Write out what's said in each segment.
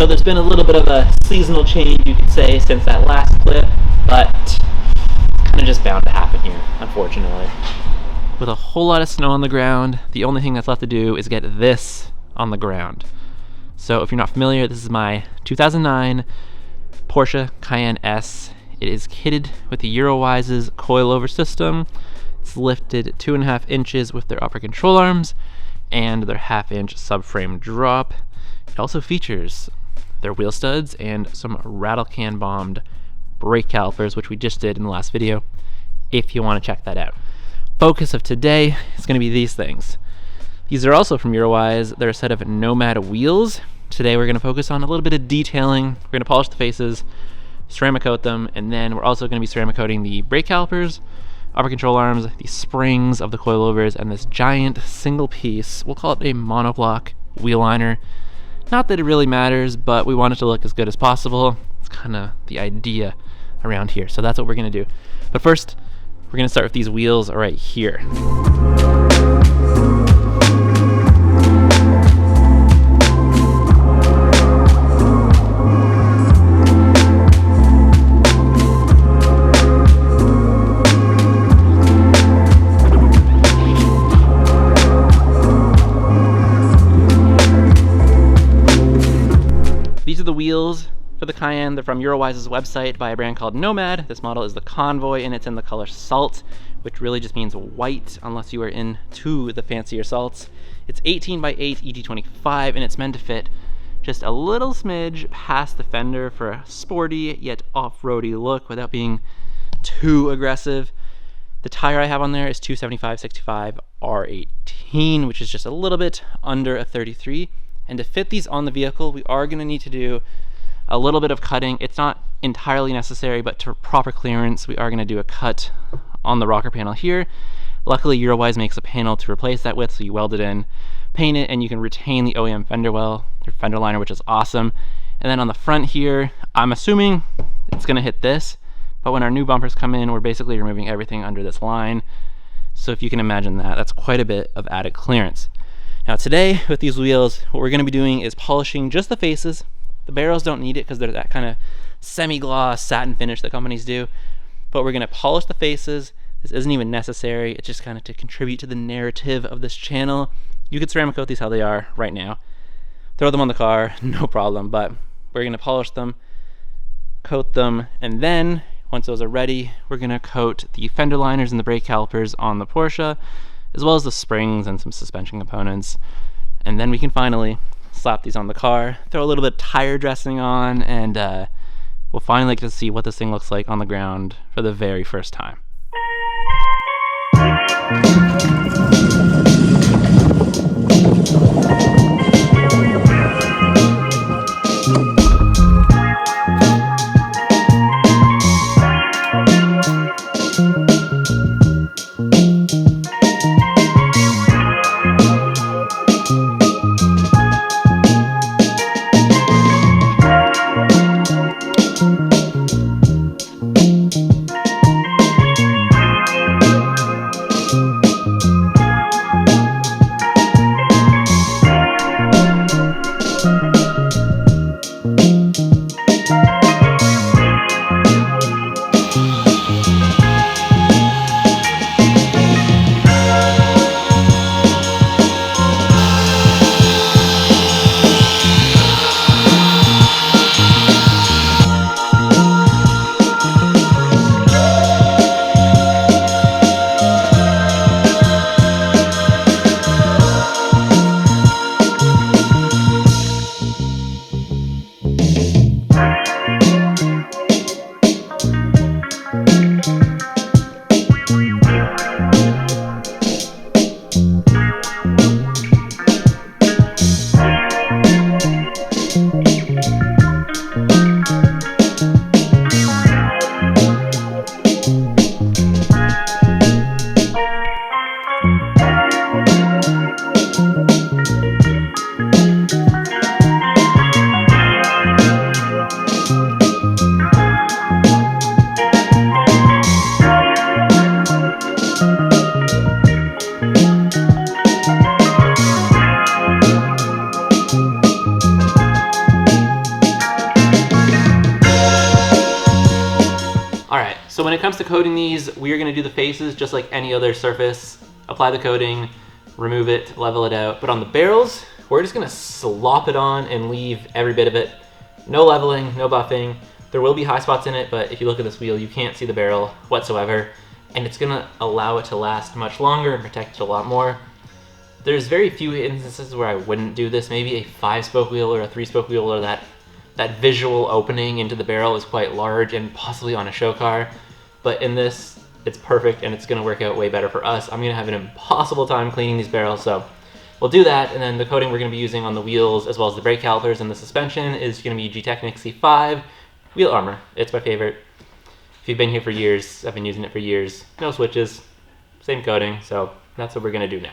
So there's been a little bit of a seasonal change, you could say, since that last clip, but kind of just bound to happen here, unfortunately. With a whole lot of snow on the ground, the only thing that's left to do is get this on the ground. So if you're not familiar, this is my 2009 Porsche Cayenne S. It is kitted with the Eurowise's coilover system. It's lifted 2.5 inches with their upper control arms and their 1/2 inch subframe drop. It also features their wheel studs and some rattle can bombed brake calipers, which we just did in the last video, if you want to check that out. Focus of today is going to be these things. These are also from Eurowise. They're a set of Nomad wheels. Today we're going to focus on a little bit of detailing. We're going to polish the faces, ceramic coat them, and then we're also going to be ceramic coating the brake calipers, upper control arms, the springs of the coilovers, and this giant single piece, we'll call it a monoblock wheel liner. Not that it really matters, but we want it to look as good as possible. It's kind of the idea around here. So that's what we're going to do. But first, we're going to start with these wheels right here. These are the wheels for the Cayenne. They're from Eurowise's website by a brand called Nomad. This model is the Convoy, and it's in the color Salt, which really just means white unless you are into the fancier salts. It's 18x8 ET25, and it's meant to fit just a little smidge past the fender for a sporty yet off-roady look without being too aggressive. The tire I have on there is 275/65 R18, which is just a little bit under a 33. And to fit these on the vehicle, we are going to need to do a little bit of cutting. It's not entirely necessary, but to proper clearance, we are going to do a cut on the rocker panel here. Luckily, Eurowise makes a panel to replace that with, so you weld it in, paint it, and you can retain the OEM fender well, your fender liner, which is awesome. And then on the front here, I'm assuming it's going to hit this, but when our new bumpers come in, we're basically removing everything under this line. So if you can imagine that, that's quite a bit of added clearance. Now today, with these wheels, what we're going to be doing is polishing just the faces. The barrels don't need it because they're that kind of semi-gloss satin finish that companies do. But we're going to polish the faces. This isn't even necessary. It's just kind of to contribute to the narrative of this channel. You could ceramic coat these how they are right now. Throw them on the car, no problem. But we're going to polish them, coat them, and then once those are ready, we're going to coat the fender liners and the brake calipers on the Porsche, as well as the springs and some suspension components. And then we can finally slap these on the car, throw a little bit of tire dressing on, and we'll finally get to see what this thing looks like on the ground for the very first time. So when it comes to coating these, we are gonna do the faces just like any other surface. Apply the coating, remove it, level it out. But on the barrels, we're just gonna slop it on and leave every bit of it. No leveling, no buffing. There will be high spots in it, but if you look at this wheel, you can't see the barrel whatsoever. And it's gonna allow it to last much longer and protect it a lot more. There's very few instances where I wouldn't do this. Maybe a 5-spoke wheel or a 3-spoke wheel, or that visual opening into the barrel is quite large and possibly on a show car. But in this, it's perfect and it's gonna work out way better for us. I'm gonna have an impossible time cleaning these barrels, so we'll do that. And then the coating we're gonna be using on the wheels as well as the brake calipers and the suspension is gonna be G-Technic C5 Wheel Armor. It's my favorite. If you've been here for years, I've been using it for years. No switches, same coating, so that's what we're gonna do now.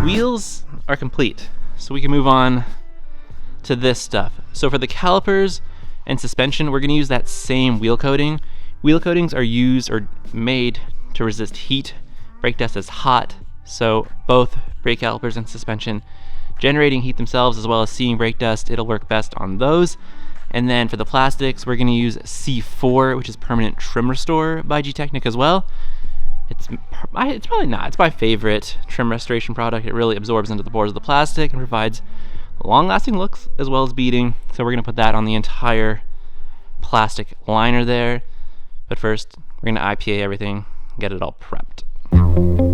Wheels are complete, so we can move on to this stuff. So for the calipers and suspension, we're gonna use that same wheel coating. Wheel coatings are used or made to resist heat. Brake dust is hot, so both brake calipers and suspension generating heat themselves as well as seeing brake dust, it'll work best on those. And then for the plastics, we're gonna use C4, which is Permanent Trim Restore by G-Technic as well. It's probably not. It's my favorite trim restoration product. It really absorbs into the pores of the plastic and provides long-lasting looks as well as beading. So we're gonna put that on the entire plastic liner there. But first, we're gonna IPA everything, get it all prepped.